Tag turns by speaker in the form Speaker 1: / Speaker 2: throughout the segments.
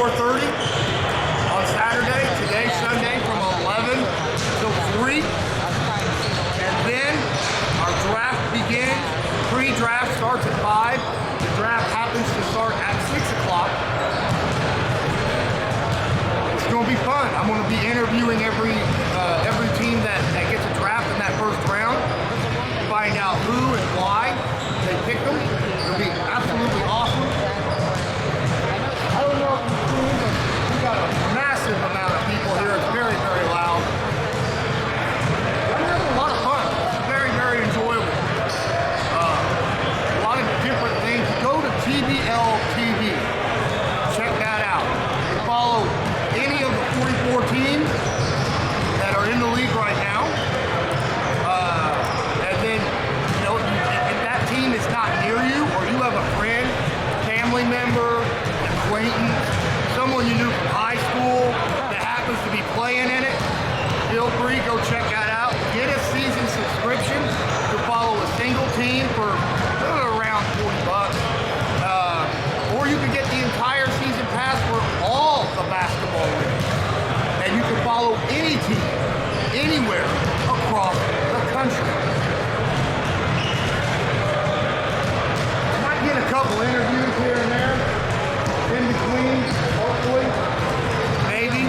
Speaker 1: 4:30 on Saturday. Today, Sunday, from 11 till 3. And then our draft begins. Pre-draft starts at 5. The draft happens to start at 6 o'clock. It's going to be fun. I'm going to be interviewing every team that gets a draft in that first round. Find out who and why they picked them. It'll be absolutely awesome. I don't know if you've seen, but we got a massive amount of people here. It's very, very loud. I'm having a lot of fun. It's very, very enjoyable. A lot of different things. Go to TBL TV. Check that out. Follow any of the 44 teams that are in the league right now. And then, you know, if that team is not near you, or you have a friend, family member, acquaintance, someone you knew from high school that happens to be playing in it, feel free, go check that out. Get a season subscription to follow a single team for around $40. Or you can get the entire season pass for all the basketball leagues. And you can follow any team, anywhere across the country. Might get a couple interviews here and there, in between, hopefully, maybe.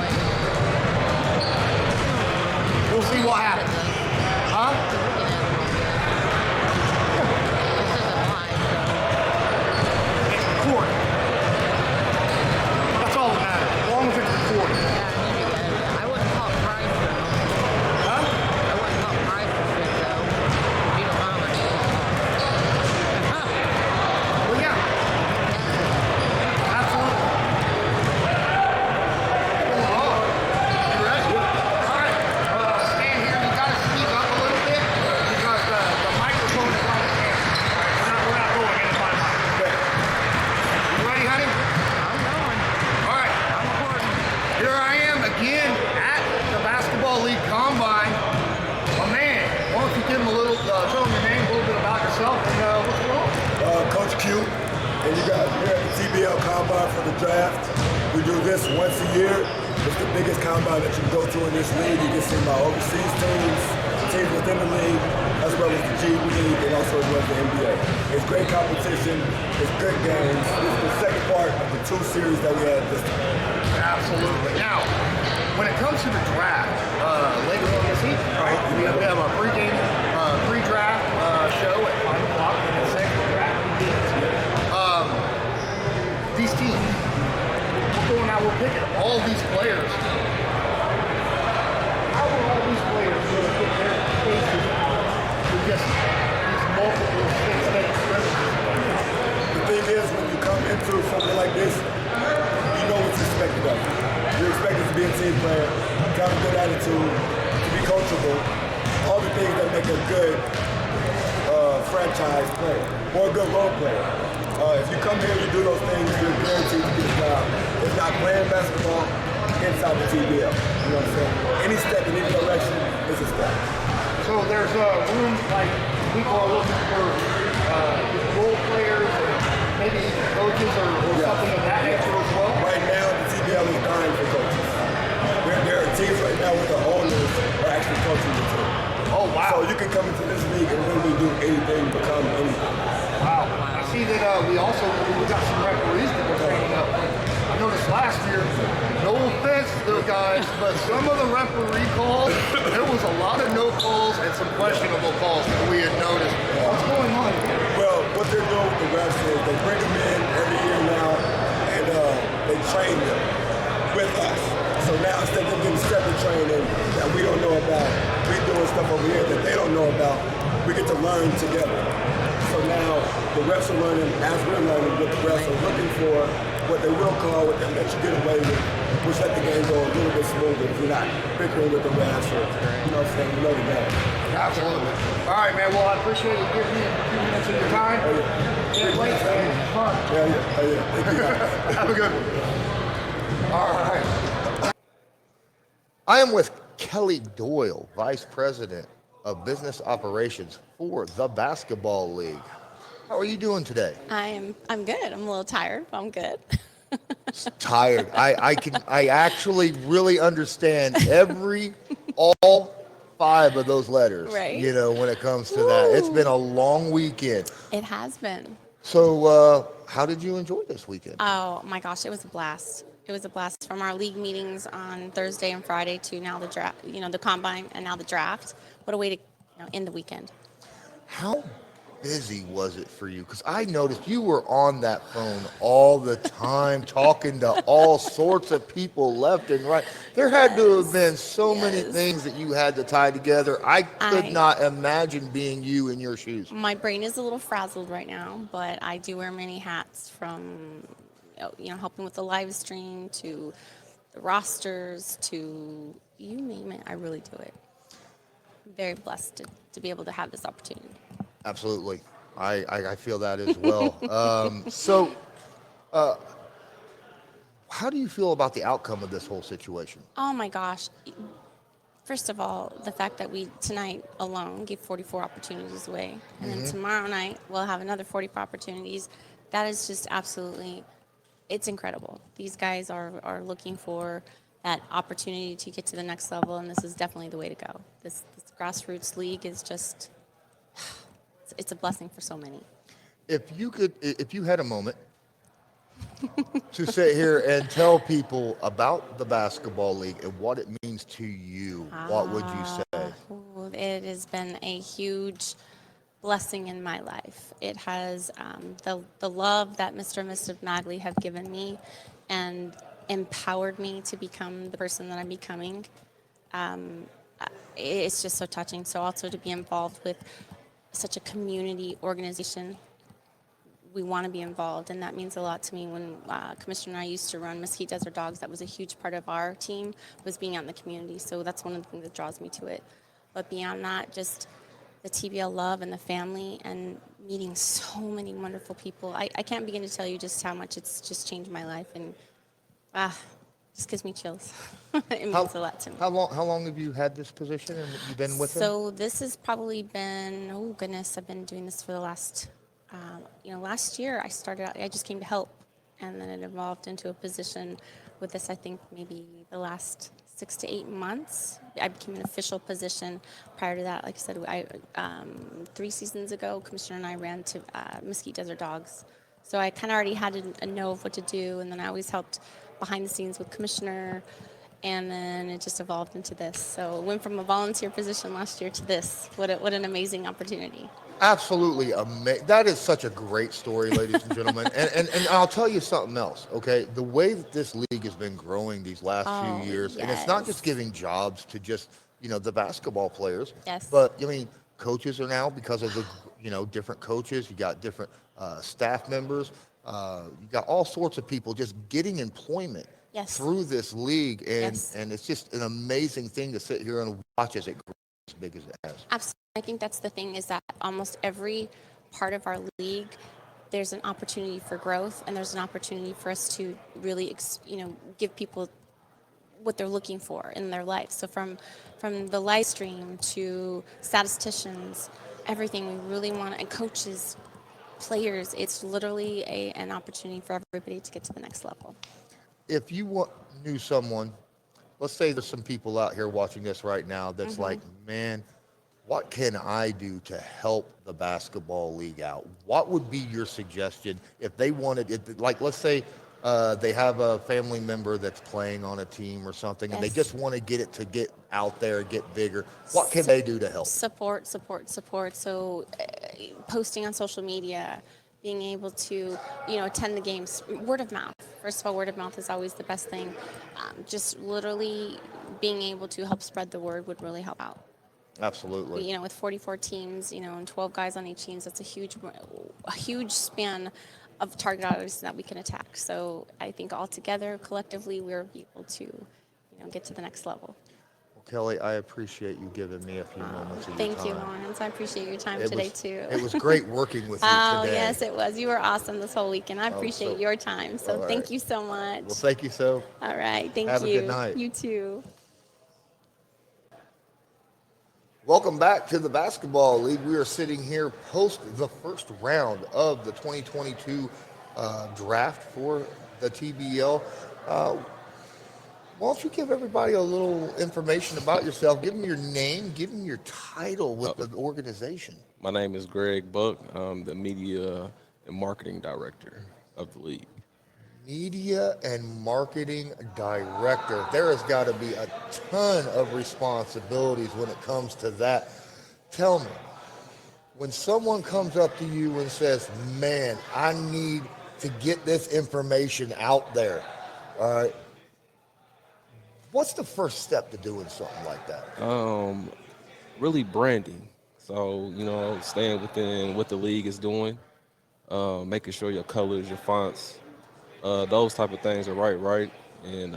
Speaker 1: We'll see what happens. Huh? It's recorded. That's all that matters, as long as it's recorded.
Speaker 2: I wouldn't call price though.
Speaker 1: Huh?
Speaker 2: I wouldn't call price for shit though. You don't know how much it is.
Speaker 1: Well, yeah. Absolutely. Hold on. You ready? All right. Stand here. You got to speak up a little bit because the microphone is on the camera. We're not going in by mic. Okay. You ready, honey?
Speaker 2: I'm going.
Speaker 1: All right.
Speaker 2: I'm recording.
Speaker 1: Here I am again at the Basketball League Combine. My man, why don't you give him a little, tell him your name, a little bit about yourself, and what's going on?
Speaker 3: Coach Q, and you guys are here at the TBL Combine for the draft. We do this once a year. It's the biggest combine that you can go to in this league. You can see my overseas teams, teams within the league, as well as the G League, and also as well as the NBA. It's great competition. It's good games. This is the second part of the 2 series that we had this time.
Speaker 1: Absolutely. Now, when it comes to the draft, later on this evening, right, we have our pre-draft show at 5 o'clock, and the second draft begins. These teams, we're going out, we're picking all these players. How will all these players really put their faces to just these multiple state scrimmages?
Speaker 3: The thing is, when you come into something like this, you know what's expected of you. You're expected to be a team player, to have a good attitude, to be coachable, all the things that make a good franchise player or a good role player. If you come here and you do those things, you're guaranteed to get a job. If not playing basketball, inside the TBL. You know what I'm saying? Any step in any direction is a step.
Speaker 1: So there's a room, like, people are looking for just role players, or maybe even coaches, or something of that nature as well.
Speaker 3: Right now, the TBL is dying for coaches. There are teams right now where the owners are actually coaching the team.
Speaker 1: Oh, wow.
Speaker 3: So you can come into this league and really do anything, become anything.
Speaker 1: Wow. I see that we got some referees that are training up. I noticed last year, no offense to the guys, but some of the referee calls, there was a lot of no calls and some questionable calls that we had noticed. What's going on here?
Speaker 3: Well, what they're doing with the refs is they bring them in every year now, and they train them with us. So now instead of them getting separate training that we don't know about, we're doing stuff over here that they don't know about, we get to learn together. So now the refs are learning, as we're learning, what the refs are looking for, what they will call, what they let you get away with, which let the game go a little bit smoother if you're not bickering with the refs or, you know what I'm saying, you know the game.
Speaker 1: Absolutely. All right, man. Well, I appreciate you giving me a few minutes of your time.
Speaker 3: Oh, yeah.
Speaker 1: Can't wait, man. Fun.
Speaker 3: Yeah. Thank you, guys.
Speaker 1: Have a good one. All right. I am with Kelly Doyle, Vice President of Business Operations for the Basketball League. How are you doing today?
Speaker 4: I'm good. I'm a little tired, but I'm good.
Speaker 1: Tired. I actually really understand all 5 of those letters,
Speaker 4: Right.
Speaker 1: when it comes to that. It's been a long weekend.
Speaker 4: It has been.
Speaker 1: So, how did you enjoy this weekend?
Speaker 4: Oh my gosh, it was a blast. It was a blast from our league meetings on Thursday and Friday to now the draft, the combine and now the draft. What a way to end the weekend.
Speaker 1: How busy was it for you? Because I noticed you were on that phone all the time, talking to all sorts of people left and right. There had to have been so many things that you had to tie together. I could not imagine being you in your shoes.
Speaker 4: My brain is a little frazzled right now, but I do wear many hats, from helping with the live stream to the rosters to you name it. I really do it. I'm very blessed to be able to have this opportunity.
Speaker 1: Absolutely. I feel that as well. How do you feel about the outcome of this whole situation?
Speaker 4: Oh my gosh. First of all, the fact that we tonight alone gave 44 opportunities away, and then tomorrow night we'll have another 44 opportunities. That is just absolutely, it's incredible. These guys are looking for that opportunity to get to the next level, and this is definitely the way to go. This grassroots league is just, it's a blessing for so many.
Speaker 1: If you had a moment to sit here and tell people about the basketball league and what it means to you, what would you say?
Speaker 4: It has been a huge blessing in my life. It has the love that Mr. and Mrs. Magley have given me and empowered me to become the person that I'm becoming. It's just so touching. So also to be involved with such a community organization, we want to be involved, and that means a lot to me. When Commissioner and I used to run Mesquite Desert Dogs, that was a huge part of our team, was being out in the community. So that's one of the things that draws me to it. But beyond that, just the TBL love and the family and meeting so many wonderful people. I can't begin to tell you just how much it's just changed my life, and just gives me chills. It means a lot to me.
Speaker 1: How long have you had this position and you've been with him?
Speaker 4: So this has probably been, oh goodness, I've been doing this for the last, last year I started out, I just came to help, and then it evolved into a position with this, I think maybe the last 6 to 8 months. I became an official position. Prior to that, like I said, 3 seasons ago, Commissioner and I ran to Mesquite Desert Dogs. So I kind of already had a know of what to do, and then I always helped behind the scenes with Commissioner, and then it just evolved into this. So it went from a volunteer position last year to this. What an amazing opportunity.
Speaker 1: Absolutely amazing. That is such a great story, ladies and gentlemen. And I'll tell you something else, okay? The way that this league has been growing these last few years, and it's not just giving jobs to just, the basketball players, but, coaches are now, because of the, different coaches, you got different staff members, you got all sorts of people just getting employment through this league, and it's just an amazing thing to sit here and watch as it grows as big as it has.
Speaker 4: Absolutely. I think that's the thing, is that almost every part of our league, there's an opportunity for growth, and there's an opportunity for us to really, give people what they're looking for in their life. So from the live stream to statisticians, everything we really want, and coaches, players, it's literally an opportunity for everybody to get to the next level.
Speaker 1: If you knew someone, let's say there's some people out here watching this right now that's like, man, what can I do to help the basketball league out? What would be your suggestion if they wanted it? Like, let's say they have a family member that's playing on a team or something, and they just want to get it to get out there, get bigger. What can they do to help?
Speaker 4: Support. So posting on social media, being able to, attend the games, word of mouth. First of all, word of mouth is always the best thing. Just literally being able to help spread the word would really help out.
Speaker 1: Absolutely.
Speaker 4: With 44 teams, and 12 guys on each team, that's a huge span of target audience that we can attack. So I think all together, collectively, we're able to, get to the next level.
Speaker 1: Well, Kelly, I appreciate you giving me a few moments of your time.
Speaker 4: Thank you, Lawrence. I appreciate your time today, too.
Speaker 1: It was great working with you today.
Speaker 4: Oh, yes, it was. You were awesome this whole weekend. I appreciate your time. So thank you so much.
Speaker 1: Well, thank you so.
Speaker 4: All right. Thank you.
Speaker 1: Have a good night.
Speaker 4: You too.
Speaker 1: Welcome back to the Basketball League. We are sitting here post the first round of the 2022 draft for
Speaker 5: the TBL. Uh, why don't you give everybody a little information about yourself? Give them your name, give them your title
Speaker 6: Uh,
Speaker 5: with the organization.
Speaker 6: my name is Greg Buck. I'm the media and marketing director of the league.
Speaker 5: Media and marketing director. There has got to be a ton of responsibilities when it comes to that. Tell me, when someone comes up to you and says, "Man, I need to get this information out there," uh, what's the first step to doing something like that?
Speaker 6: Um, Really branding. So, staying within what the league is doing, making sure your colors, your fonts, those type of things are right, and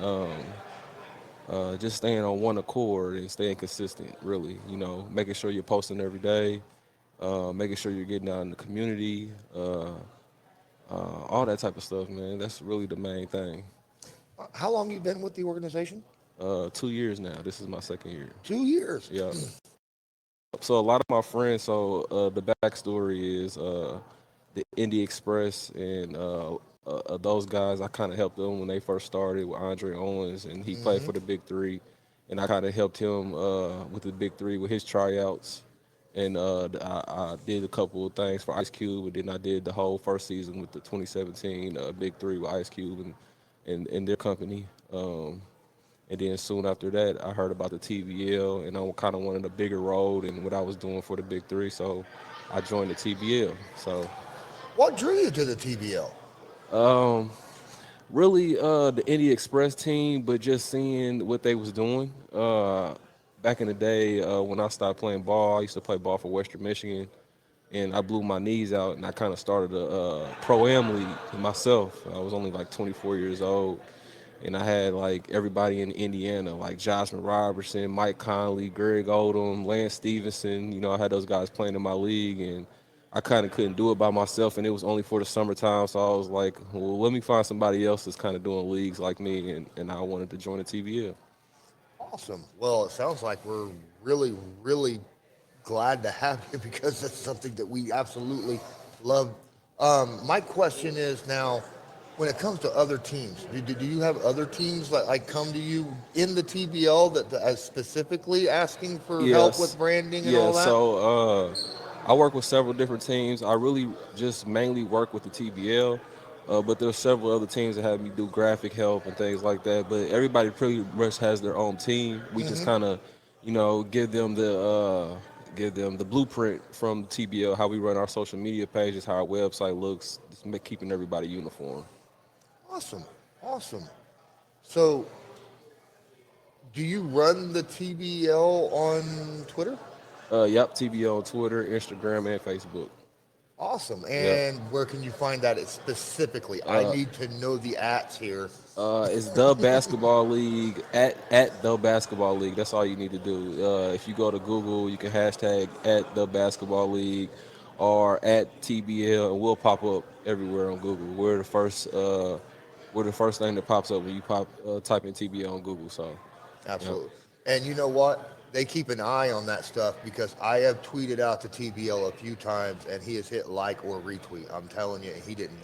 Speaker 6: just staying on one accord and staying consistent. Really, making sure you're posting every day, making sure you're getting out in the community, all that type of stuff, man. That's really the main thing.
Speaker 5: How long you been with the organization?
Speaker 6: 2 years now. This is my second year.
Speaker 5: 2 years.
Speaker 6: Yeah. So a lot of my friends. So the backstory is the Indie Express and those guys. I kind of helped them when they first started with Andre Owens, and he played
Speaker 5: Hmm.
Speaker 6: for the Big Three, and I kind of helped him with the Big Three with his tryouts. And I did a couple of things for Ice Cube, and then I did the whole first season with the 2017 Big Three with Ice Cube and their company. And then soon after that, I heard about the TBL, and I kind of wanted a bigger role than what I was doing for the Big Three, so I joined the TBL. So
Speaker 5: What drew you to the TBL?
Speaker 6: um, really, the Indie Express team, but just seeing what they was doing. Back in the day, when I stopped playing ball, I used to play ball for Western Michigan, and I blew my knees out, and I kind of started a pro am league myself. I was only like 24 years old, and I had like everybody in Indiana, like Joshua Robertson, Mike Conley, Greg Odom, Lance Stevenson. I had those guys playing in my league, and I kind of couldn't do it by myself, and it was only for the summertime. So I was like, well, let me find somebody else that's kind of doing leagues like me, and I wanted to join the TBL.
Speaker 5: Awesome. Well, it sounds like we're really, really glad to have you because that's something that we absolutely love. My question is now, when it comes to other teams, do you have other teams that like come to you in the TBL that as specifically asking for help
Speaker 6: Yes,
Speaker 5: with branding and
Speaker 6: yeah.
Speaker 5: all that?
Speaker 6: So I work with several different teams. I really just mainly work with the TBL, but there's several other teams that have me do graphic help and things like that. But everybody pretty much has their own team. We just
Speaker 5: Hmm.
Speaker 6: kind of, give them the blueprint from TBL, how we run our social media pages, how our website looks, just keeping everybody uniform.
Speaker 5: Awesome. Awesome. So, do you run the TBL on Twitter?
Speaker 6: Yep, TBL on Twitter, Instagram, and Facebook.
Speaker 5: Awesome.
Speaker 6: Yep.
Speaker 5: And where can you find that specifically? I need to know the ats here.
Speaker 6: It's the basketball league at the basketball league. That's all you need to do. If you go to Google, you can hashtag at the basketball league or at TBL, and we'll pop up everywhere on Google. We're the first thing that pops up when you type in TBL on Google. So, yeah.
Speaker 5: Absolutely. And you know what? They keep an eye on that stuff because I have tweeted out to TBL a few times and he has hit like or retweet. I'm telling you, he didn't.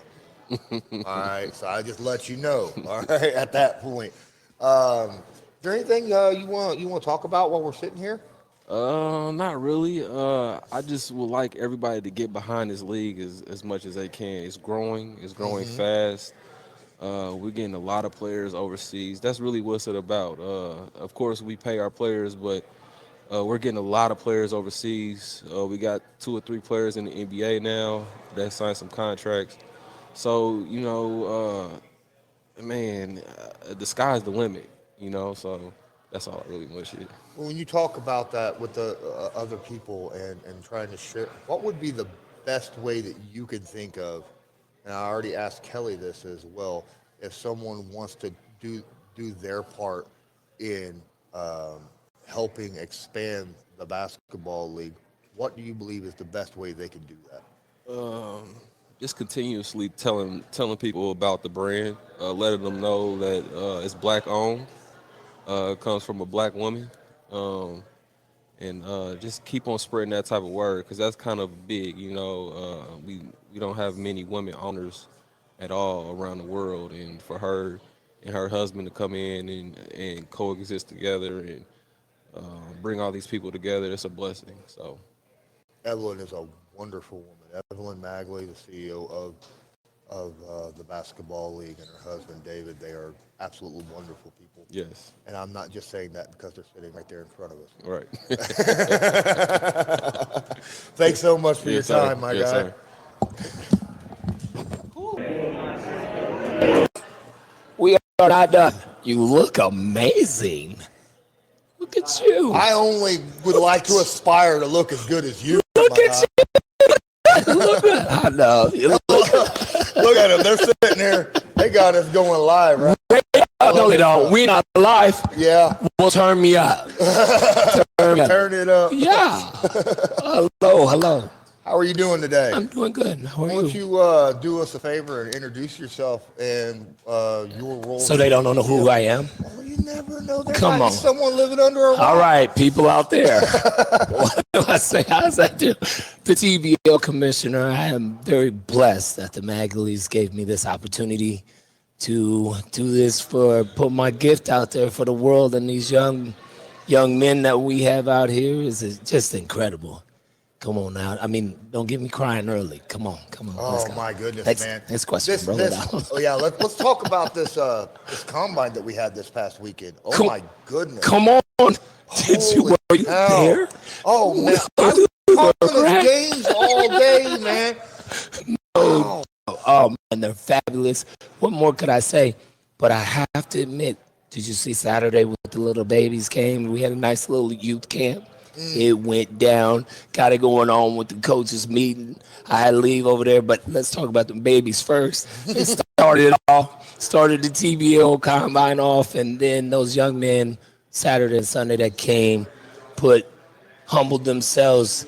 Speaker 5: All right. So I just let you know. All right. At that point. Is there anything you want to talk about while we're sitting here?
Speaker 6: Not really. I just would like everybody to get behind this league as much as they can. It's growing. It's growing
Speaker 5: Hmm.
Speaker 6: fast. We're getting a lot of players overseas. That's really what's it about. Of course, we pay our players, but we're getting a lot of players overseas. We got 2 or 3 players in the NBA now that signed some contracts. So, man, the sky's the limit. So that's all I really want to.
Speaker 5: Well, when you talk about that with the other people and trying to share, what would be the best way that you could think of? And I already asked Kelly this as well. If someone wants to do do their part in um, helping expand the basketball league, what do you believe is the best way they can do that?
Speaker 6: Um, just continuously telling people about the brand, letting them know that it's black owned, comes from a black woman, um, and just keep on spreading that type of word because that's kind of big. We don't have many women owners at all around the world, and for her and her husband to come in and coexist together and bring all these people together, it's a blessing. So
Speaker 5: Evelyn is a wonderful woman. Evelyn Magley, the CEO of the basketball league, and her husband David, they are absolutely wonderful people.
Speaker 6: yes,
Speaker 5: And I'm not just saying that because they're sitting right there in front of us.
Speaker 6: right.
Speaker 5: Thanks so much for your
Speaker 6: Yes, sir.
Speaker 5: time, my
Speaker 6: Yes,
Speaker 5: guy.
Speaker 6: sir.
Speaker 7: We are not done. You look amazing. Look at you.
Speaker 5: I only would like to aspire to look as good as you.
Speaker 7: Look
Speaker 5: my
Speaker 7: at
Speaker 5: guy.
Speaker 7: you. Look at I know. You look
Speaker 5: Look at them. They're sitting there. They got us going live, right?
Speaker 7: no, they don't. We're not alive.
Speaker 5: Yeah.
Speaker 7: Well, turn me up. Turn me up.
Speaker 5: Turn it up.
Speaker 7: Yeah. Hello.
Speaker 5: How are you doing today?
Speaker 7: I'm doing good. How
Speaker 5: Why
Speaker 7: are
Speaker 5: don't
Speaker 7: you?
Speaker 5: you do us a favor and introduce yourself and your role?
Speaker 7: So they don't know who I am?
Speaker 5: Well, you never know. There
Speaker 7: Come
Speaker 5: might
Speaker 7: on.
Speaker 5: be someone living under a rock.
Speaker 7: All right, people out there. What do I say? How's that do? The TBL commissioner, I am very blessed that the Magleys gave me this opportunity to do this put my gift out there for the world, and these young men that we have out here is just incredible. Come on now. I mean, don't get me crying early. Come on. Let's
Speaker 5: Oh
Speaker 7: go.
Speaker 5: my goodness,
Speaker 7: Next,
Speaker 5: man!
Speaker 7: Next question, brother.
Speaker 5: Oh yeah, let's talk about this combine that we had this past weekend. Oh my goodness!
Speaker 7: Come on. Were you
Speaker 5: cow.
Speaker 7: there?
Speaker 5: Oh man, I've been talking those games all day, man.
Speaker 7: Oh man, they're fabulous. What more could I say? But I have to admit, did you see Saturday with the little babies came? We had a nice little youth camp. It went down. Got it going on with the coaches meeting. I had to leave over there, but let's talk about the babies first. It started the TBL combine off, and then those young men Saturday and Sunday that came, humbled themselves,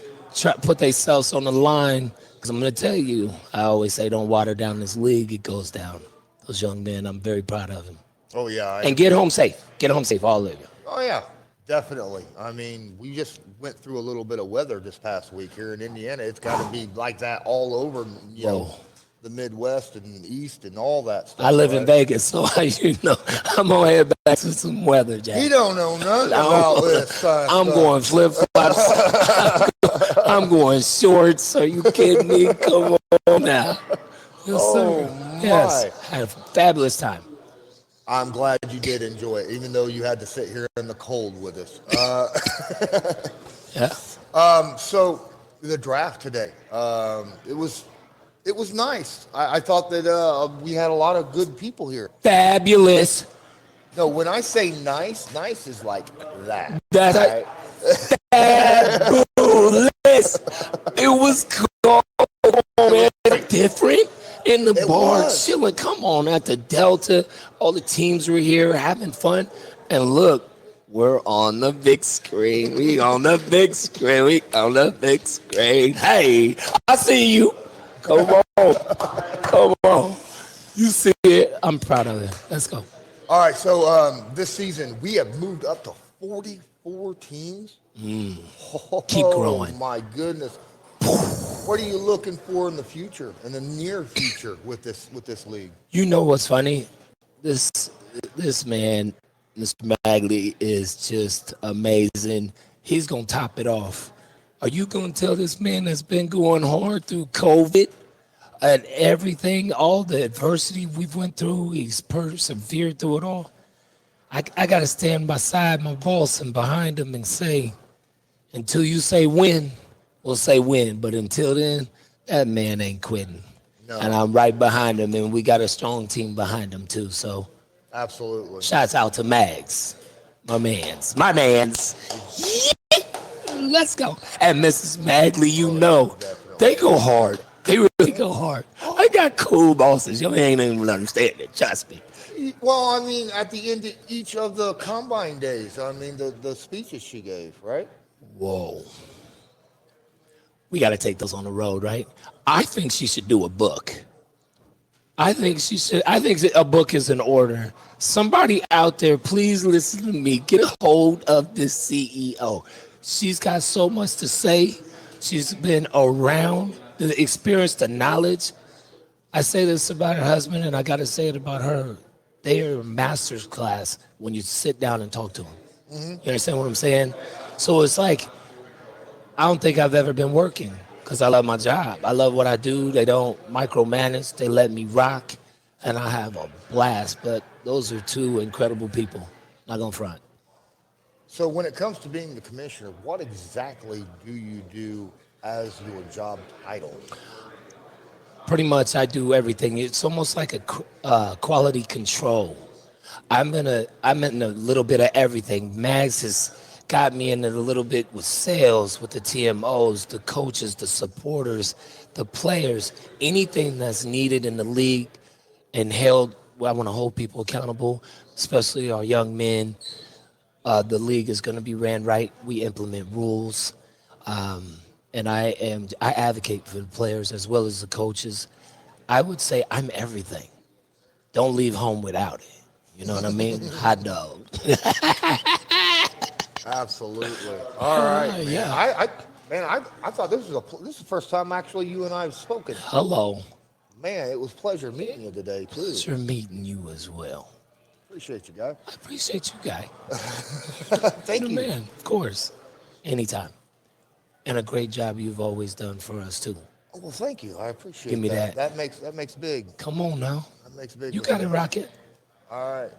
Speaker 7: put themselves on the line. Because I'm going to tell you, I always say don't water down this league. It goes down. Those young men, I'm very proud of them.
Speaker 5: Oh yeah.
Speaker 7: And get home safe. Get home safe, all of you.
Speaker 5: Oh yeah, definitely. I mean, we just went through a little bit of weather this past week here in Indiana. It's got to be like that all over, you know, the Midwest and East and all that stuff.
Speaker 7: I live in Vegas, so I'm gonna head back to some weather, Jack.
Speaker 5: He don't know nothing about this.
Speaker 7: I'm going flip flops. I'm going shorts. Are you kidding me? Come on now. Yes, sir.
Speaker 5: my.
Speaker 7: Yes, had a fabulous time.
Speaker 5: I'm glad you did enjoy it, even though you had to sit here in the cold with us.
Speaker 7: Yeah.
Speaker 5: So the draft today, it was nice. I thought that we had a lot of good people here.
Speaker 7: Fabulous.
Speaker 5: No, when I say nice, nice is like that.
Speaker 7: That's
Speaker 5: right?
Speaker 7: fabulous. It was cool, man. Different in the bar,
Speaker 5: was.
Speaker 7: chilling. Come on, at the Delta, all the teams were here having fun. And look, we're on the big screen. We on the big screen. We on the big screen. Hey, I see you. Come on. Come on. You see it. I'm proud of it. Let's go.
Speaker 5: All right, so this season we have moved up to 44 teams.
Speaker 7: Keep growing.
Speaker 5: Oh my goodness! What are you looking for in the future, in the near future, with this league?
Speaker 7: You know what's funny? This man, Mr. Magley, is just amazing. He's gonna top it off. Are you gonna tell this man that's been going hard through COVID and everything, all the adversity we've went through, he's persevered through it all? I gotta stand beside my boss and behind him and say, until you say win, we'll say win. But until then, that man ain't quitting.
Speaker 5: No.
Speaker 7: And I'm right behind him, and we got a strong team behind him too. So
Speaker 5: Absolutely.
Speaker 7: shouts out to Mags, my mans. Yeah. Let's go. And Mrs. Magley, you know, they go hard. They really go hard. I got cool bosses. You ain't even understand it. Trust me.
Speaker 5: Well, I mean, at the end of each of the combine days, I mean, the speeches she gave, right?
Speaker 7: Whoa. We got to take those on the road, right? I think she should do a book. I think a book is in order. Somebody out there, please listen to me. Get a hold of this CEO. She's got so much to say. She's been around, the experience, the knowledge. I say this about her husband, and I got to say it about her. They are a master's class when you sit down and talk to them. You understand what I'm saying? So it's like, I don't think I've ever been working because I love my job. I love what I do. They don't micromanage. They let me rock, and I have a blast. But those are two incredible people. Not gonna front.
Speaker 5: So when it comes to being the commissioner, what exactly do you do as your job title?
Speaker 7: Pretty much, I do everything. It's almost like a quality control. I'm in a little bit of everything. Mags has got me in it a little bit with sales, with the TMOs, the coaches, the supporters, the players, anything that's needed in the league and held. Well, I want to hold people accountable, especially our young men. The league is going to be ran right. We implement rules, and I advocate for the players as well as the coaches. I would say I'm everything. Don't leave home without it. You know what I mean? Hot dog.
Speaker 5: Absolutely. All right, man.
Speaker 7: Yeah.
Speaker 5: I thought this is the first time actually you and I have spoken.
Speaker 7: Hello.
Speaker 5: Man, it was a pleasure meeting you today too.
Speaker 7: Pleasure meeting you as well.
Speaker 5: Appreciate you, guy.
Speaker 7: I appreciate you, guy.
Speaker 5: Thank you.
Speaker 7: Man, of course. Anytime. And a great job you've always done for us too.
Speaker 5: Oh, well, thank you. I appreciate
Speaker 7: Give me that.
Speaker 5: That makes big.
Speaker 7: Come on now.
Speaker 5: That makes big.
Speaker 7: You got it, Rocket.
Speaker 5: All right.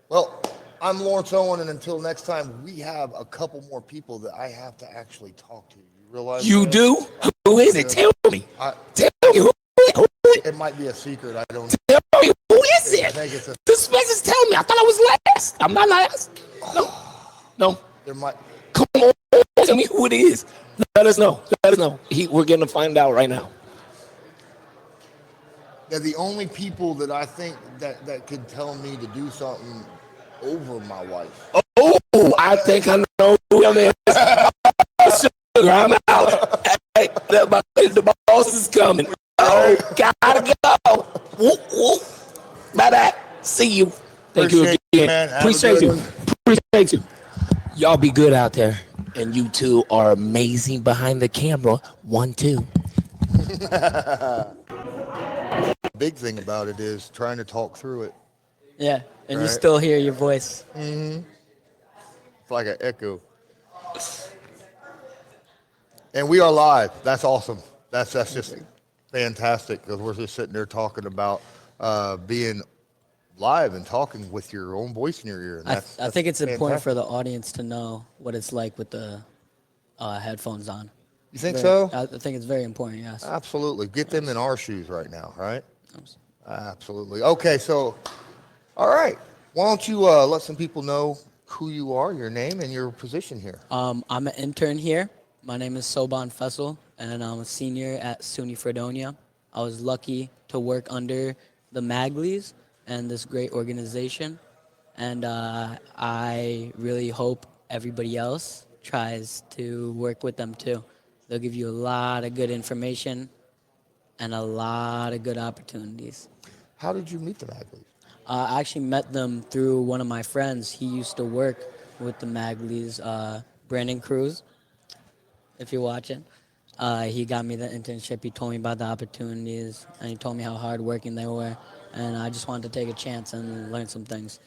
Speaker 5: Well, I'm Lawrence Owen, and until next time, we have a couple more people that I have to actually talk to. You realize
Speaker 7: You
Speaker 5: that?
Speaker 7: do? Who is it? Tell me. Tell me who
Speaker 5: It might be a secret. I don't.
Speaker 7: Tell me who is
Speaker 5: I
Speaker 7: it?
Speaker 5: think it's a.
Speaker 7: This message tell me. I thought I was last. I'm not last. No.
Speaker 5: There might.
Speaker 7: Come on. Tell me who it is. Let us know. We're going to find out right now.
Speaker 5: They're the only people that I think that could tell me to do something over my wife.
Speaker 7: Oh, I think I know who it is. Sugar, I'm out. Hey, the boss is coming. Oh, gotta go. Whoop, whoop. Bye-bye. See you. Thank you
Speaker 5: Appreciate
Speaker 7: again.
Speaker 5: you, man. Have a
Speaker 7: Appreciate
Speaker 5: good
Speaker 7: you.
Speaker 5: one.
Speaker 7: Appreciate you. Y'all be good out there. And you two are amazing behind the camera. 1, 2.
Speaker 5: The big thing about it is trying to talk through it.
Speaker 8: Yeah, and you
Speaker 5: Right.
Speaker 8: still hear your voice.
Speaker 5: It's like an echo. And we are live. That's awesome. That's just fantastic because we're just sitting there talking about being live and talking with your own voice in your ear. And
Speaker 8: I think it's important
Speaker 5: fantastic.
Speaker 8: for the audience to know what it's like with the headphones on.
Speaker 5: You think
Speaker 8: Very-
Speaker 5: so?
Speaker 8: I think it's very important, yes.
Speaker 5: Absolutely. Get them in our shoes right now, right? Absolutely. Okay, so, all right. Why don't you let some people know who you are, your name, and your position here?
Speaker 8: I'm an intern here. My name is Soban Fessel, and I'm a senior at SUNY Fredonia. I was lucky to work under the Magleys and this great organization, and I really hope everybody else tries to work with them too. They'll give you a lot of good information and a lot of good opportunities.
Speaker 5: How did you meet the Magleys?
Speaker 8: I actually met them through one of my friends. He used to work with the Magleys, Brandon Cruz, if you're watching. He got me the internship. He told me about the opportunities, and he told me how hardworking they were. And I just wanted to take a chance and learn some things.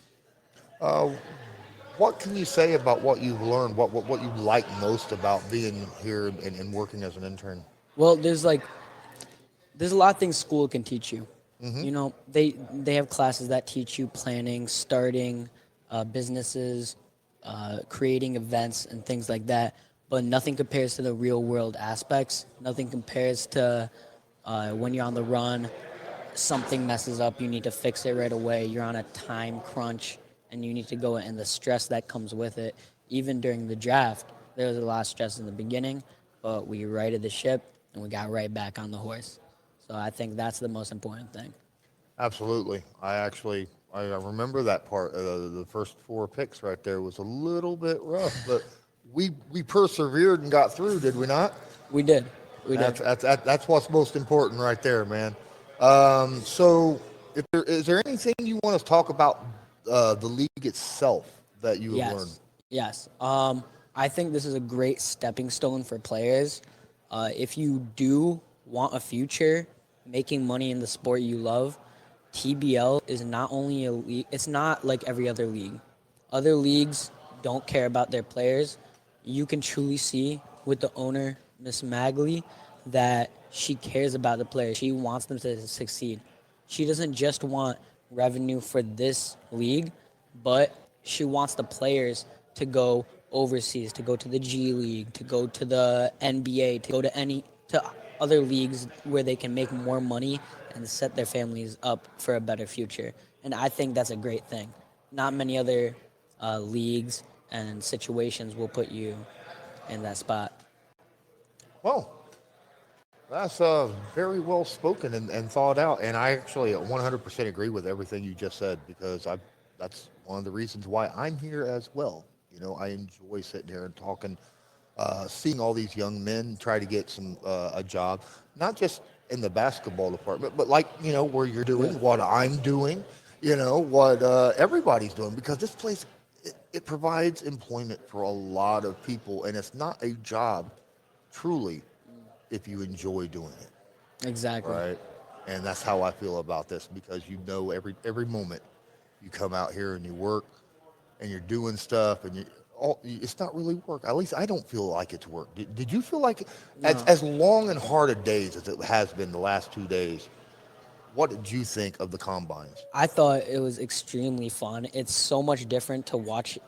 Speaker 5: What can you say about what you've learned? What you like most about being here and working as an intern?
Speaker 8: Well, there's a lot of things school can teach you. You know, they have classes that teach you planning, starting businesses, creating events and things like that. But nothing compares to the real world aspects. Nothing compares to when you're on the run, something messes up, you need to fix it right away. You're on a time crunch and you need to go and the stress that comes with it. Even during the draft, there was a lot of stress in the beginning, but we righted the ship and we got right back on the horse. So I think that's the most important thing.
Speaker 5: Absolutely. I remember that part. The first 4 picks right there was a little bit rough, but we persevered and got through, did we not?
Speaker 8: We did.
Speaker 5: That's what's most important right there, man. So, is there anything you want to talk about the league itself that you have learned?
Speaker 8: Yes. I think this is a great stepping stone for players. If you do want a future making money in the sport you love, TBL is not only a league, it's not like every other league. Other leagues don't care about their players. You can truly see with the owner, Miss Magley, that she cares about the players. She wants them to succeed. She doesn't just want revenue for this league, but she wants the players to go overseas, to go to the G League, to go to the NBA, to go to other leagues where they can make more money and set their families up for a better future. And I think that's a great thing. Not many other leagues and situations will put you in that spot.
Speaker 5: Well, that's very well spoken and thought out. And I actually 100% agree with everything you just said because that's one of the reasons why I'm here as well. You know, I enjoy sitting here and talking, seeing all these young men try to get a job, not just in the basketball department, but like, you know, where you're doing, what I'm doing, you know, what everybody's doing, because this place, it provides employment for a lot of people, and it's not a job, truly, if you enjoy doing it,
Speaker 8: Exactly.
Speaker 5: right? And that's how I feel about this, because you know every moment you come out here and you work and you're doing stuff and it's not really work. At least I don't feel like it's work. Did you feel like as long and hard a days as it has been the last 2 days, what did you think of the combines?
Speaker 8: I thought it was extremely fun. It's so much different to watch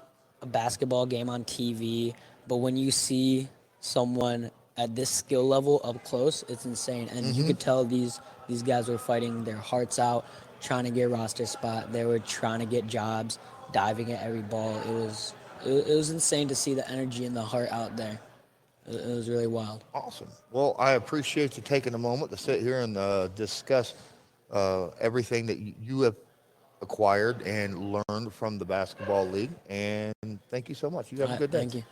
Speaker 8: a basketball game on TV, but when you see someone at this skill level up close, it's insane. And you could tell these guys were fighting their hearts out, trying to get a roster spot. They were trying to get jobs, diving at every ball. It was insane to see the energy and the heart out there. It was really wild.
Speaker 5: Awesome. Well, I appreciate you taking a moment to sit here and discuss everything that you have acquired and learned from the basketball league. And thank you so much. You have a good day.
Speaker 8: Thank you.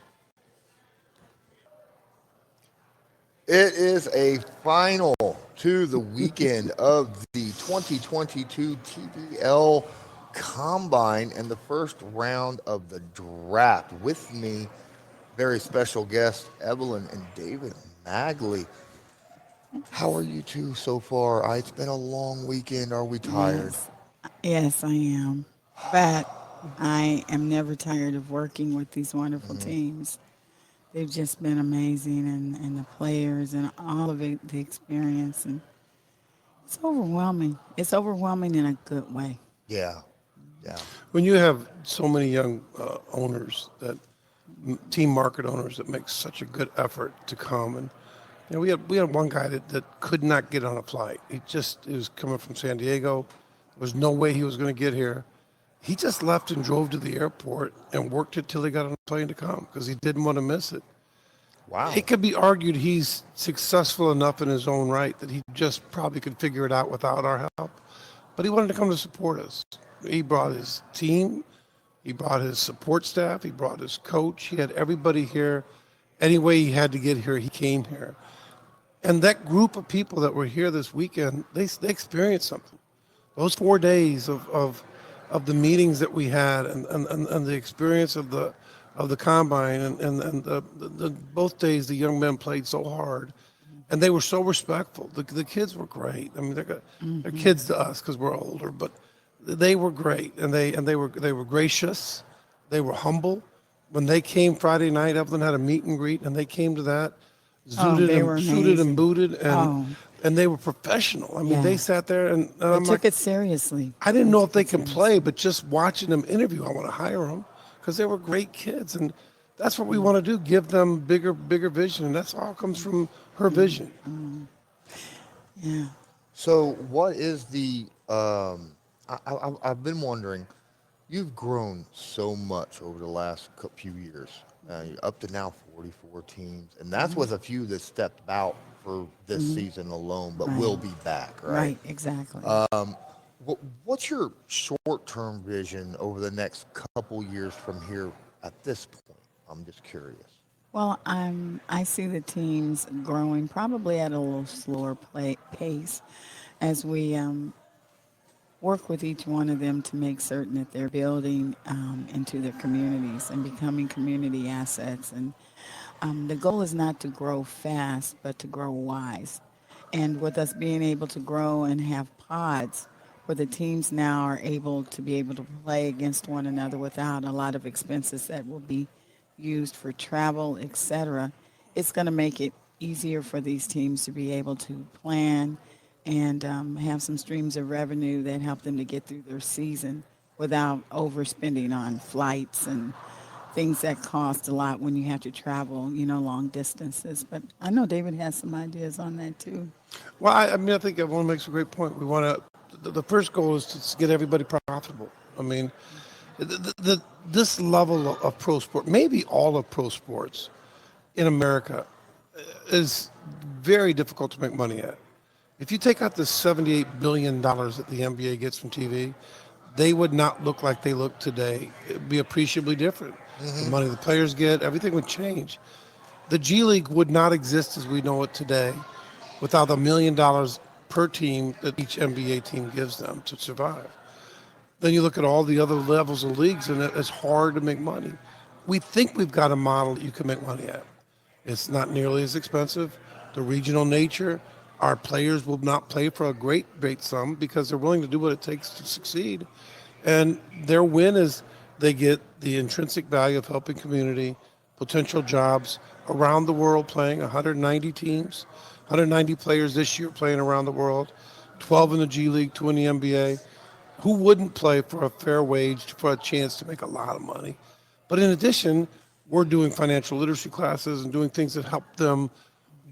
Speaker 5: It is a final to the weekend of the 2022 TBL Combine and the first round of the draft. With me, very special guests, Evelyn and David Magley. How are you two so far? It's been a long weekend. Are we tired?
Speaker 9: Yes, I am. But I am never tired of working with these wonderful teams. They've just been amazing, and the players and all of it, the experience. And it's overwhelming. It's overwhelming in a good way.
Speaker 5: Yeah. Yeah.
Speaker 10: When you have so many young owners team market owners that make such a good effort to come, and you know, we had one guy that could not get on a flight. He was coming from San Diego. There was no way he was going to get here. He just left and drove to the airport and worked it till he got on a plane to come because he didn't want to miss it.
Speaker 5: Wow.
Speaker 10: It could be argued he's successful enough in his own right that he just probably could figure it out without our help. But he wanted to come to support us. He brought his team. He brought his support staff. He brought his coach. He had everybody here. Any way he had to get here, he came here. And that group of people that were here this weekend, they experienced something. Those 4 days of the meetings that we had and the experience of the combine and the both days the young men played so hard, and they were so respectful. The kids were great. I mean, they're kids to us because we're older, but they were great, and they were gracious. They were humble. When they came Friday night, Evelyn had a meet and greet, and they came to that, suited and booted, and they were professional. I mean, they sat there and
Speaker 9: They took it seriously.
Speaker 10: I didn't know if they could play, but just watching them interview, I want to hire them because they were great kids, and that's what we want to do: give them bigger vision, and that's all comes from her vision.
Speaker 9: Yeah.
Speaker 5: So, what is the? I've been wondering. You've grown so much over the last few years, up to now 44 teams, and that's with a few that stepped out for this season alone, but will be back, right?
Speaker 9: Right, exactly.
Speaker 5: What's your short-term vision over the next couple years from here at this point? I'm just curious.
Speaker 9: Well, I see the teams growing probably at a little slower pace as we work with each one of them to make certain that they're building into their communities and becoming community assets. And the goal is not to grow fast, but to grow wise. And with us being able to grow and have pods where the teams now are able to be able to play against one another without a lot of expenses that will be used for travel, etc., it's going to make it easier for these teams to be able to plan and have some streams of revenue that help them to get through their season without overspending on flights and things that cost a lot when you have to travel, long distances. But I know David has some ideas on that too.
Speaker 10: Well, I think Evelyn makes a great point. We want to, the first goal is to get everybody profitable. I mean, this level of pro sport, maybe all of pro sports in America, is very difficult to make money at. If you take out the $78 billion that the NBA gets from TV, they would not look like they look today. It would be appreciably different. The money the players get, everything would change. The G League would not exist as we know it today without $1 million per team that each NBA team gives them to survive. Then you look at all the other levels of leagues, and it's hard to make money. We think we've got a model that you can make money at. It's not nearly as expensive. The regional nature, our players will not play for a great sum because they're willing to do what it takes to succeed. And their win is they get the intrinsic value of helping community, potential jobs around the world playing, 190 teams, 190 players this year playing around the world, 12 in the G League, 2 in the NBA. Who wouldn't play for a fair wage for a chance to make a lot of money? But in addition, we're doing financial literacy classes and doing things that help them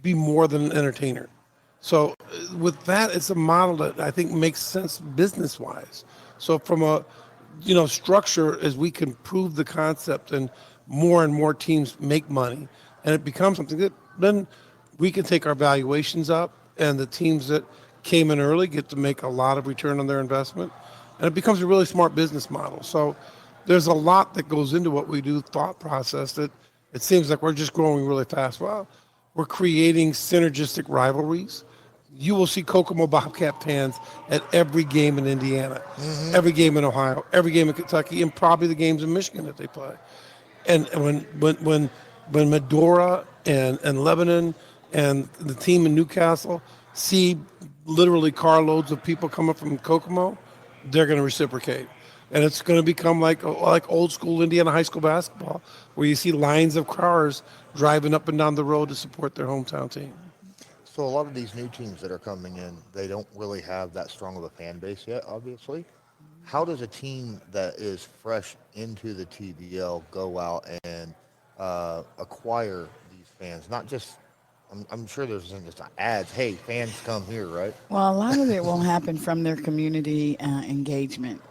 Speaker 10: be more than an entertainer. So with that, it's a model that I think makes sense business-wise. So from a structure, as we can prove the concept and more teams make money, and it becomes something that then we can take our valuations up, and the teams that came in early get to make a lot of return on their investment, and it becomes a really smart business model. So there's a lot that goes into what we do, thought process, that it seems like we're just growing really fast. Well, we're creating synergistic rivalries. You will see Kokomo Bobcat fans at every game in Indiana, every game in Ohio, every game in Kentucky, and probably the games in Michigan that they play. And when Medora and Lebanon and the team in Newcastle see literally carloads of people coming from Kokomo, they're going to reciprocate. And it's going to become like old school Indiana high school basketball, where you see lines of cars driving up and down the road to support their hometown team.
Speaker 5: So a lot of these new teams that are coming in, they don't really have that strong of a fan base yet, obviously. How does a team that is fresh into the TBL go out and acquire these fans? Not just, I'm sure there's just ads, hey, fans come here, right?
Speaker 9: Well, a lot of it will happen from their community engagement.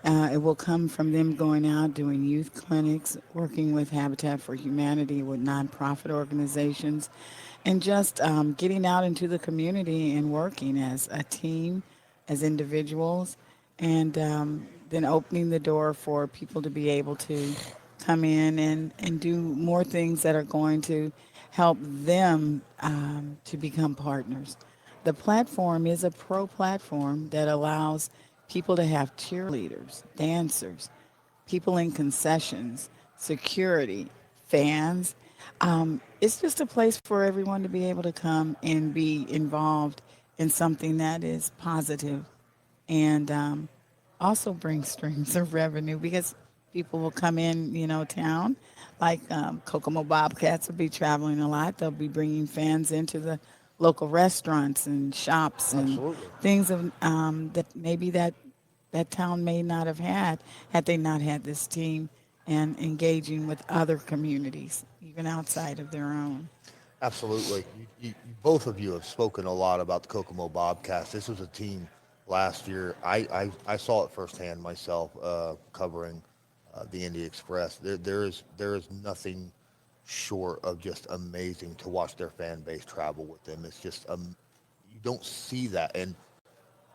Speaker 9: It will come from them going out, doing youth clinics, working with Habitat for Humanity, with nonprofit organizations, and just getting out into the community and working as a team, as individuals, and then opening the door for people to be able to come in and do more things that are going to help them to become partners. The platform is a pro platform that allows people to have cheerleaders, dancers, people in concessions, security, fans. It's just a place for everyone to be able to come and be involved in something that is positive and also bring streams of revenue, because people will come in, town. Like Kokomo Bobcats will be traveling a lot. They'll be bringing fans into the local restaurants and shops and things of, that maybe that town may not have had they not had this team, and engaging with other communities, even outside of their own.
Speaker 5: Absolutely. You, both of you have spoken a lot about the Kokomo Bobcats. This was a team last year. I saw it firsthand myself, covering the Indy Express. There is nothing short of just amazing to watch their fan base travel with them. It's just you don't see that, and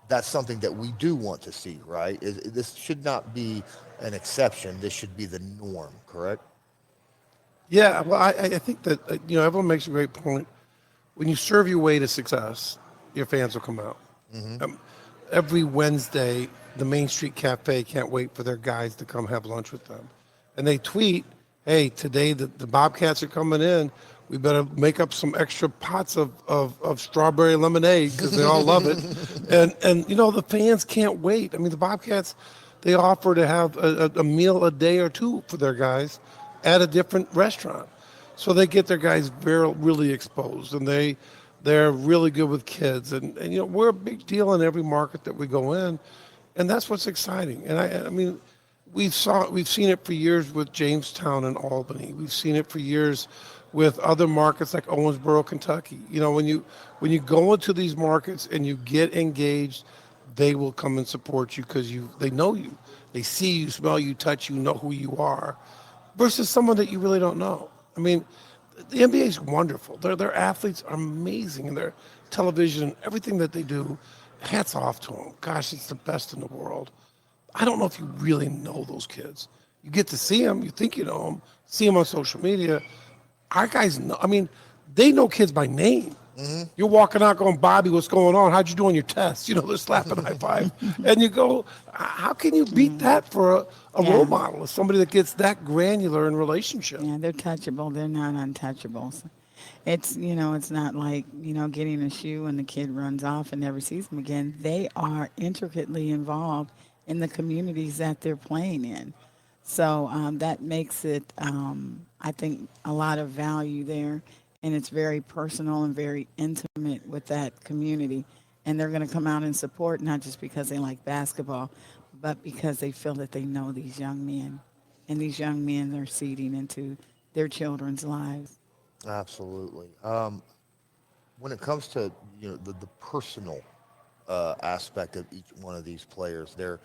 Speaker 5: that's something that we do want to see, right? This should not be an exception. This should be the norm, correct?
Speaker 10: Yeah, well, I think that, everyone makes a great point. When you serve your way to success, your fans will come out. Every Wednesday, the Main Street Cafe can't wait for their guys to come have lunch with them. And they tweet, hey, today the Bobcats are coming in. We better make up some extra pots of strawberry lemonade because they all love it. And the fans can't wait. I mean, the Bobcats, they offer to have a meal a day or two for their guys at a different restaurant. So they get their guys really exposed, and they're really good with kids. And we're a big deal in every market that we go in, and that's what's exciting. And I mean, we've seen it for years with Jamestown and Albany. We've seen it for years with other markets like Owensboro, Kentucky. When you go into these markets and you get engaged, they will come and support you because they know you. They see you, smell you, touch you, know who you are, versus someone that you really don't know. I mean, the NBA is wonderful. Their athletes are amazing, and their television, everything that they do, hats off to them. Gosh, it's the best in the world. I don't know if you really know those kids. You get to see them, you think you know them, see them on social media. Our guys know, I mean, they know kids by name. You're walking out going, Bobby, what's going on? How'd you do on your test? They're slapping high five. And you go, how can you beat that for a role model, somebody that gets that granular in relationship?
Speaker 9: Yeah, they're touchable. They're not untouchables. It's, it's not like, getting a shoe and the kid runs off and never sees them again. They are intricately involved in the communities that they're playing in. So that makes it, I think, a lot of value there. And it's very personal and very intimate with that community. And they're going to come out and support, not just because they like basketball, but because they feel that they know these young men. And these young men are seeding into their children's lives.
Speaker 5: Absolutely. When it comes to the personal aspect of each one of these players, their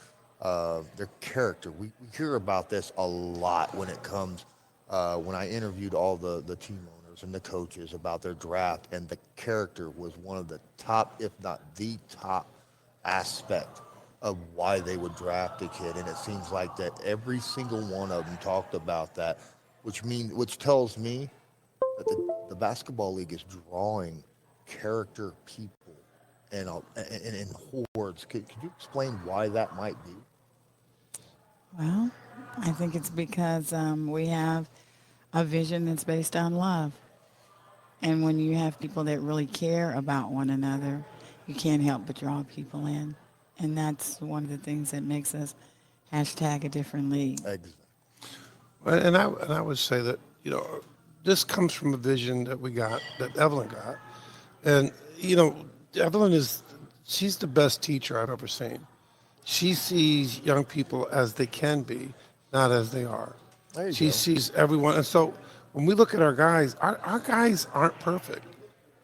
Speaker 5: character, we hear about this a lot when it comes when I interviewed all the team owners and the coaches about their draft, and the character was one of the top, if not the top aspect of why they would draft a kid. And it seems like that every single one of them talked about that, which tells me that the basketball league is drawing character people and in hordes. Could you explain why that might be?
Speaker 9: Well, I think it's because we have a vision that's based on love. And when you have people that really care about one another, you can't help but draw people in. And that's one of the things that makes us hashtag a different league.
Speaker 5: Exactly.
Speaker 10: And I would say that, this comes from a vision that we got, that Evelyn got. And, Evelyn she's the best teacher I've ever seen. She sees young people as they can be, not as they are. She sees everyone. And so when we look at our guys aren't perfect.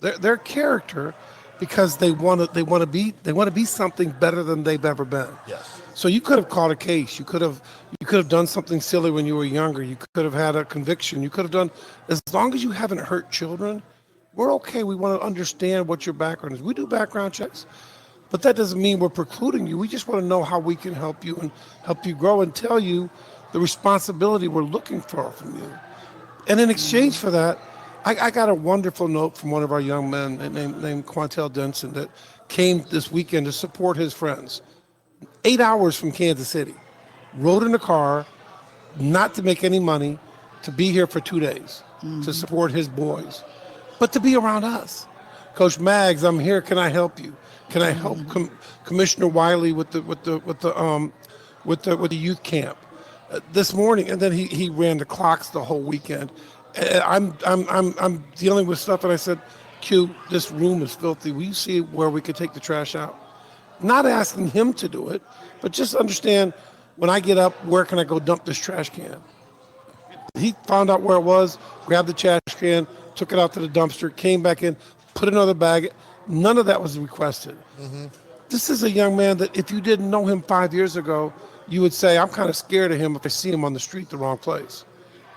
Speaker 10: They're character because they want to be something better than they've ever been.
Speaker 5: Yes.
Speaker 10: So you could have caught a case. You could have done something silly when you were younger. You could have had a conviction. You could have done, as long as you haven't hurt children, we're okay. We want to understand what your background is. We do background checks, but that doesn't mean we're precluding you. We just want to know how we can help you and help you grow and tell you the responsibility we're looking for from you. And in exchange for that, I got a wonderful note from one of our young men named Quantel Denson that came this weekend to support his friends. 8 hours from Kansas City, rode in a car, not to make any money, to be here for 2 days to support his boys, but to be around us. Coach Mags, I'm here. Can I help you? Can I help Commissioner Wiley with the youth camp this morning? And then he ran the clocks the whole weekend. I'm dealing with stuff, and I said, Q, this room is filthy. Will you see where we could take the trash out? Not asking him to do it, but just understand, when I get up, where can I go dump this trash can? He found out where it was, grabbed the trash can, took it out to the dumpster, came back in, put another bag. None of that was requested. Mm-hmm. This is a young man that if you didn't know him 5 years ago, you would say, I'm kind of scared of him if I see him on the street the wrong place.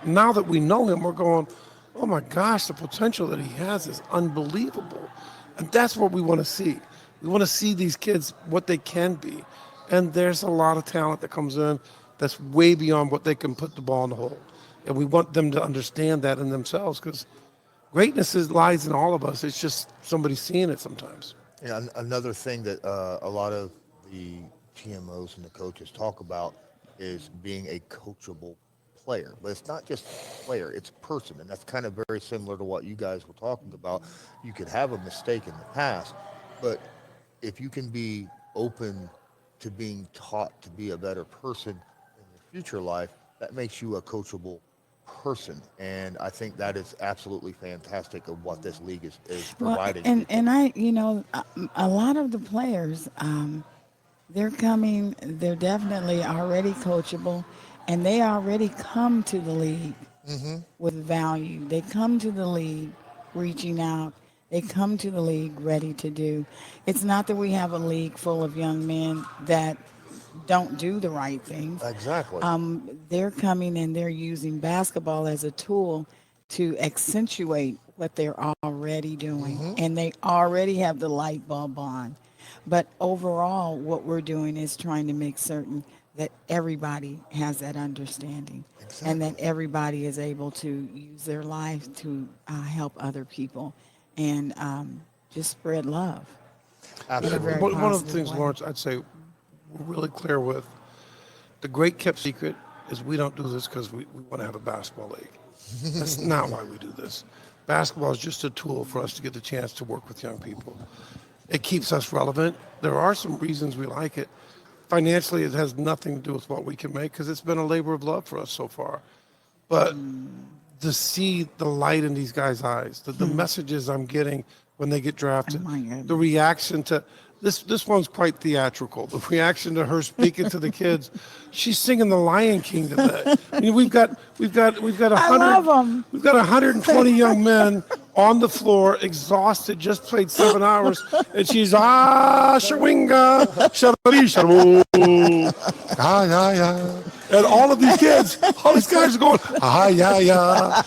Speaker 10: Now that we know him, we're going, oh my gosh, the potential that he has is unbelievable. And that's what we want to see. We want to see these kids, what they can be. And there's a lot of talent that comes in that's way beyond what they can put the ball in the hole. And we want them to understand that in themselves, because greatness lies in all of us. It's just somebody seeing it sometimes.
Speaker 5: Yeah, another thing that a lot of the TMOs and the coaches talk about is being a coachable player, but it's not just player, it's person. And that's kind of very similar to what you guys were talking about. You could have a mistake in the past, but if you can be open to being taught to be a better person in your future life, that makes you a coachable person. And I think that is absolutely fantastic of what this league is providing.
Speaker 9: And I, a lot of the players, they're coming, they're definitely already coachable, and they already come to the league with value. They come to the league reaching out. They come to the league ready to do. It's not that we have a league full of young men that don't do the right things.
Speaker 5: Exactly.
Speaker 9: They're coming and they're using basketball as a tool to accentuate what they're already doing. And they already have the light bulb on. But overall, what we're doing is trying to make certain that everybody has that understanding and that everybody is able to use their life to help other people and just spread love.
Speaker 5: Absolutely.
Speaker 10: One of the things, Lawrence, I'd say we're really clear with, the great kept secret is we don't do this because we want to have a basketball league. That's not why we do this. Basketball is just a tool for us to get the chance to work with young people. It keeps us relevant. There are some reasons we like it. Financially, it has nothing to do with what we can make because it's been a labor of love for us so far. But to see the light in these guys' eyes, the messages I'm getting when they get drafted, the reaction to this one's quite theatrical. The reaction to her speaking to the kids, she's singing The Lion King today. I mean, we've got 120 young men on the floor, exhausted, just played 7 hours, and she's shawinga, shalabi, shabu, yeah. And all of these kids, all these guys are going, yeah,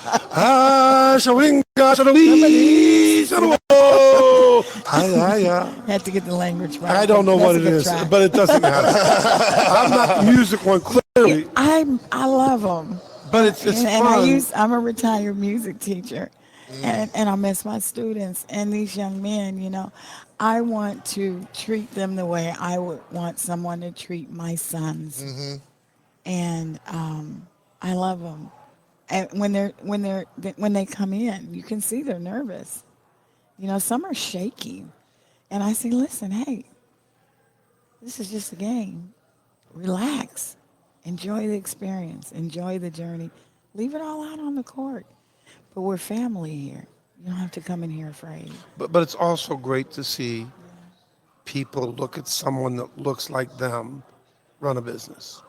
Speaker 10: shawinga, shalabi, shabu, yeah.
Speaker 9: Had to get the language right.
Speaker 10: I don't know what it is, but it doesn't matter. I'm not the music one, clearly.
Speaker 9: I love them.
Speaker 10: But it's fun.
Speaker 9: I'm a retired music teacher, and I miss my students and these young men. I want to treat them the way I would want someone to treat my sons, and I love them. And when they come in, you can see they're nervous. Some are shaking, and I say, "Listen, hey, this is just a game. Relax." Enjoy the experience. Enjoy the journey. Leave it all out on the court. But we're family here. You don't have to come in here afraid.
Speaker 10: But it's also great to see people look at someone that looks like them run a business.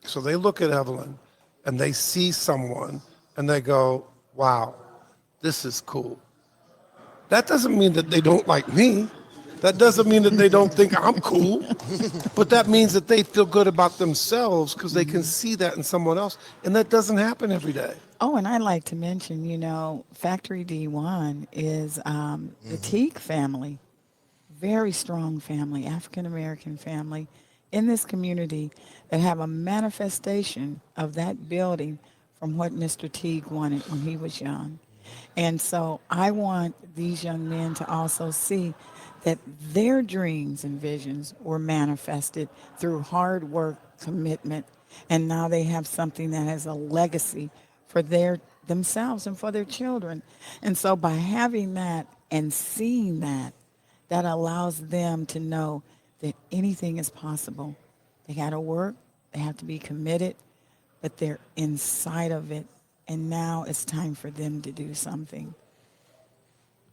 Speaker 10: So they look at Evelyn and they see someone and they go, wow, this is cool. That doesn't mean that they don't like me. That doesn't mean that they don't think I'm cool, but that means that they feel good about themselves because they can see that in someone else, and that doesn't happen every day.
Speaker 9: Oh, and I'd like to mention, Factory D1 is the Teague family, very strong family, African-American family in this community that have a manifestation of that building from what Mr. Teague wanted when he was young. And so I want these young men to also see that their dreams and visions were manifested through hard work, commitment, and now they have something that has a legacy for themselves and for their children. And so by having that and seeing that allows them to know that anything is possible. They got to work, they have to be committed, but they're inside of it, and now it's time for them to do something.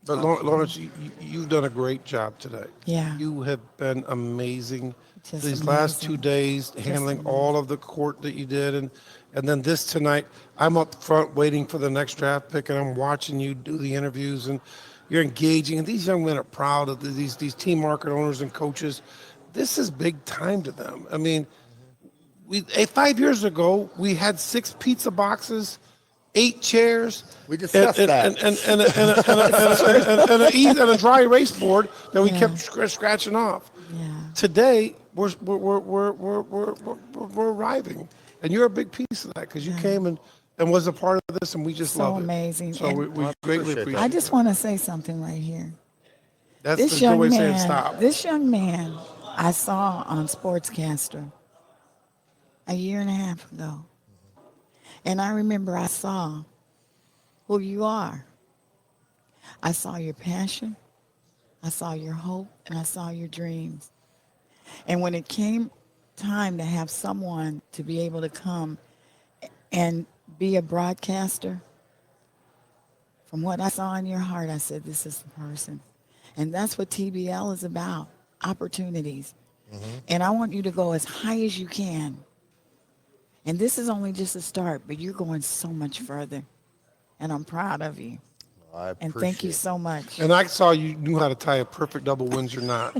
Speaker 10: But Lawrence, you've done a great job today.
Speaker 9: Yeah.
Speaker 10: You have been amazing
Speaker 9: Just
Speaker 10: these
Speaker 9: amazing.
Speaker 10: last 2 days, handling all of the court that you did. And then this tonight, I'm up front waiting for the next draft pick, and I'm watching you do the interviews, and you're engaging. And these young men are proud of these team market owners and coaches. This is big time to them. I mean, 5 years ago, we had 6 pizza boxes, 8 chairs.
Speaker 5: We discussed that.
Speaker 10: And a dry erase board that we kept scratching off.
Speaker 9: Yeah.
Speaker 10: Today, we're arriving, and you're a big piece of that because you came and was a part of this, and we just love it.
Speaker 9: So amazing.
Speaker 10: So we greatly appreciate it.
Speaker 9: I just want to say something right here.
Speaker 10: That's the good way of saying stop.
Speaker 9: This young man I saw on Sportscaster a year and a half ago. And I remember I saw who you are. I saw your passion, I saw your hope, and I saw your dreams. And when it came time to have someone to be able to come and be a broadcaster, from what I saw in your heart, I said, this is the person. And that's what TBL is about, opportunities. And I want you to go as high as you can. And this is only just a start, but you're going so much further. And I'm proud of you.
Speaker 5: I
Speaker 9: And thank you
Speaker 5: appreciate
Speaker 9: so much.
Speaker 10: And I saw you knew how to tie a perfect double Windsor knot.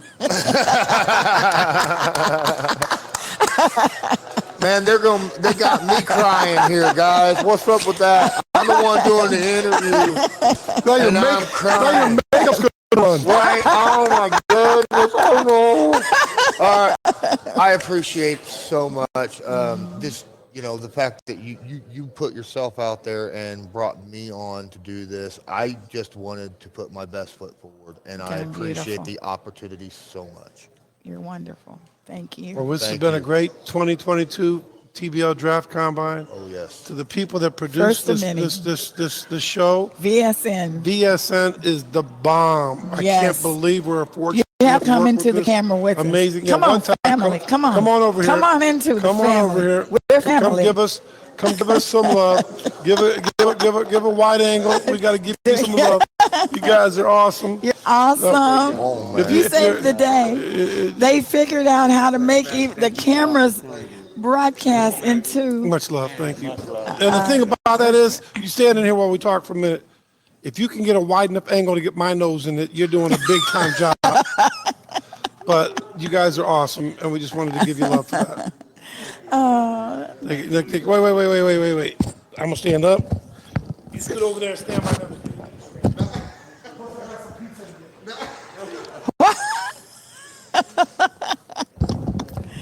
Speaker 5: Man, they got me crying here, guys. What's up with that? I'm the one doing the interview, and I'm crying.
Speaker 10: Your makeup's good on.
Speaker 5: Right? Oh my goodness! Oh no! All right, I appreciate so much this. You know, the fact that you put yourself out there and brought me on to do this. I just wanted to put my best foot forward, and I
Speaker 9: Okay,
Speaker 5: appreciate
Speaker 9: beautiful.
Speaker 5: the opportunity so much.
Speaker 9: You're wonderful. Thank you.
Speaker 10: Well, this has
Speaker 5: Thank
Speaker 10: been a
Speaker 5: you.
Speaker 10: great 2022 TBL Draft Combine.
Speaker 5: Oh yes.
Speaker 10: To the people that produced
Speaker 9: First of many.
Speaker 10: this show,
Speaker 9: VSN.
Speaker 10: VSN is the bomb. I
Speaker 9: Yes.
Speaker 10: can't believe we're fortunate.
Speaker 9: You have to
Speaker 10: to
Speaker 9: come
Speaker 10: work
Speaker 9: into
Speaker 10: with
Speaker 9: the
Speaker 10: this
Speaker 9: camera with us.
Speaker 10: amazing.
Speaker 9: Come
Speaker 10: yeah,
Speaker 9: on,
Speaker 10: one time,
Speaker 9: family. Come on.
Speaker 10: Come on over here.
Speaker 9: Come on into the
Speaker 10: Come on
Speaker 9: family.
Speaker 10: over here.
Speaker 9: We're family.
Speaker 10: Come give us some love. give a wide angle. We got to give you some love. You guys are awesome.
Speaker 9: You're awesome.
Speaker 5: Oh, man.
Speaker 9: You saved the day. They figured out how to make the cameras broadcast into.
Speaker 10: Much love, thank you. And the thing about that is, you stand in here while we talk for a minute. If you can get a wide enough angle to get my nose in it, you're doing a big time job. But you guys are awesome, and we just wanted to give you love for that. Wait. I'm gonna stand up. You scoot over there and stand by them.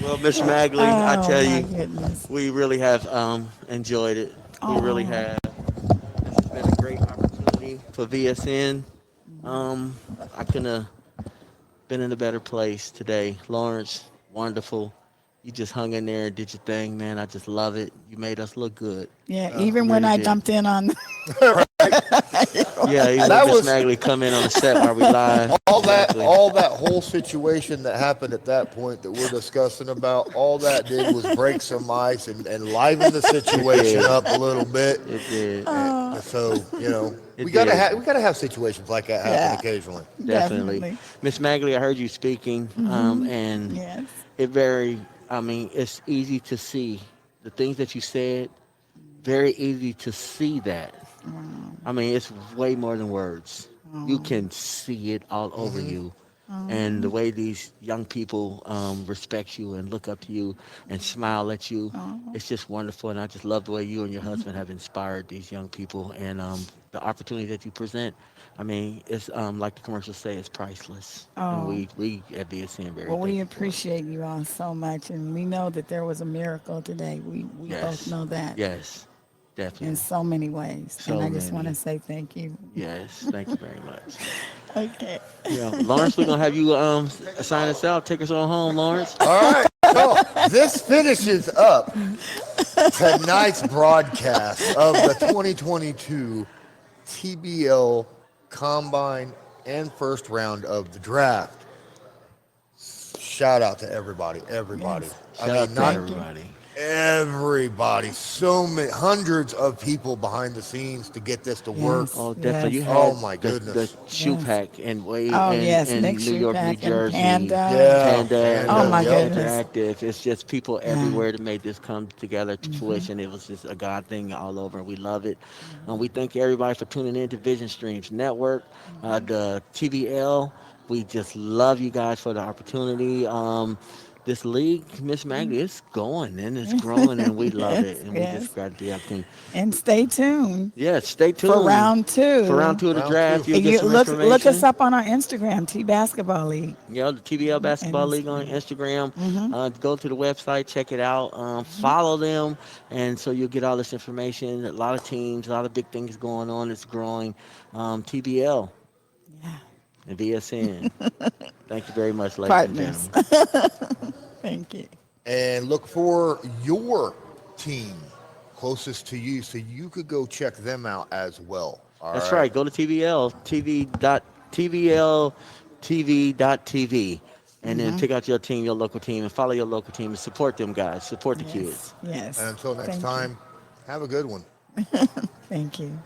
Speaker 11: Well, Miss Magley, I tell
Speaker 9: my
Speaker 11: you,
Speaker 9: goodness.
Speaker 11: we really have enjoyed it. We really have. This has been a great opportunity for VSN. I couldn't have been in a better place today. Lawrence, wonderful. You just hung in there and did your thing, man. I just love it. You made us look good.
Speaker 9: Yeah, even when
Speaker 11: really
Speaker 9: I
Speaker 11: did.
Speaker 9: jumped in on.
Speaker 11: Yeah, even
Speaker 5: That
Speaker 11: Miss
Speaker 5: was-
Speaker 11: Magley come in on the set while we live.
Speaker 5: All
Speaker 11: Exactly.
Speaker 5: that whole situation that happened at that point that we're discussing about, all that did was break some ice and liven the situation up a little bit.
Speaker 11: It did.
Speaker 5: And so, you know,
Speaker 11: It
Speaker 5: we gotta
Speaker 11: did.
Speaker 5: have situations like that happen
Speaker 9: Yeah.
Speaker 5: occasionally.
Speaker 11: Definitely. Miss Magley, I heard you speaking, and
Speaker 9: Yes.
Speaker 11: it's easy to see the things that you said, very easy to see that. I mean, it's way more than words. You can see it all over you. And the way these young people respect you and look up to you and smile at you, it's just wonderful. And I just love the way you and your husband have inspired these young people and the opportunity that you present. I mean, it's like the commercials say, it's priceless. And we at BSN very
Speaker 9: Well, we
Speaker 11: thankful for it.
Speaker 9: appreciate you all so much, and we know that there was a miracle today. We
Speaker 11: Yes.
Speaker 9: both know that
Speaker 11: Yes, definitely.
Speaker 9: in so many ways.
Speaker 11: So
Speaker 9: And I just want
Speaker 11: many.
Speaker 9: to say thank you.
Speaker 11: Yes, thank you very much.
Speaker 9: Okay.
Speaker 11: Yeah, Lawrence, we're gonna have you sign us out. Take us on home, Lawrence.
Speaker 5: All right. So this finishes up tonight's broadcast of the 2022 TBL Combine and first round of the draft. Shout out to everybody.
Speaker 9: Yes.
Speaker 11: Shout out to
Speaker 5: not
Speaker 11: everybody.
Speaker 5: everybody. So many, hundreds of people behind the scenes to get this to work.
Speaker 9: Yes.
Speaker 11: Oh, definitely. You
Speaker 9: Yes.
Speaker 11: had
Speaker 5: Oh, my
Speaker 11: the
Speaker 5: goodness.
Speaker 11: shoe
Speaker 9: Yes.
Speaker 11: pack and way
Speaker 9: Oh,
Speaker 11: in,
Speaker 9: yes.
Speaker 11: in
Speaker 9: Nick
Speaker 11: New York, New
Speaker 9: Shupak and
Speaker 11: Jersey.
Speaker 9: Panda.
Speaker 5: Yeah.
Speaker 11: Panda,
Speaker 9: Oh, my
Speaker 11: Yep.
Speaker 9: goodness.
Speaker 11: Interactive. It's just people everywhere that made this come together to fruition. It was just a God thing all over. We love it. We thank everybody for tuning in to Vision Streams Network, the TBL. We just love you guys for the opportunity. This league, Miss Magley, it's going and it's growing, and we love it. And we
Speaker 9: Yes.
Speaker 11: just got the opportunity.
Speaker 9: And stay tuned
Speaker 11: Yeah, stay tuned
Speaker 9: for round two.
Speaker 11: For round two of the
Speaker 5: Round
Speaker 11: draft.
Speaker 5: two.
Speaker 11: You'll get some
Speaker 9: look
Speaker 11: information.
Speaker 9: us up on our Instagram, T Basketball League.
Speaker 11: Yeah, the TBL Basketball
Speaker 9: And
Speaker 11: League on Instagram. Go to the website, check it out. Follow them, and so you'll get all this information. A lot of teams, a lot of big things going on. It's growing. TBL
Speaker 9: Yeah.
Speaker 11: and VSN. Thank you very much, ladies and
Speaker 9: Partners.
Speaker 11: gentlemen.
Speaker 9: Thank you.
Speaker 5: And look for your team closest to you so you could go check them out as well. All
Speaker 11: That's right. Go to TVL.TV, and then pick out your team, your local team, and follow your local team and support them guys. Support the kids.
Speaker 9: Yes.
Speaker 5: And until next
Speaker 9: Thank you.
Speaker 5: time, have a good one.
Speaker 9: Thank you.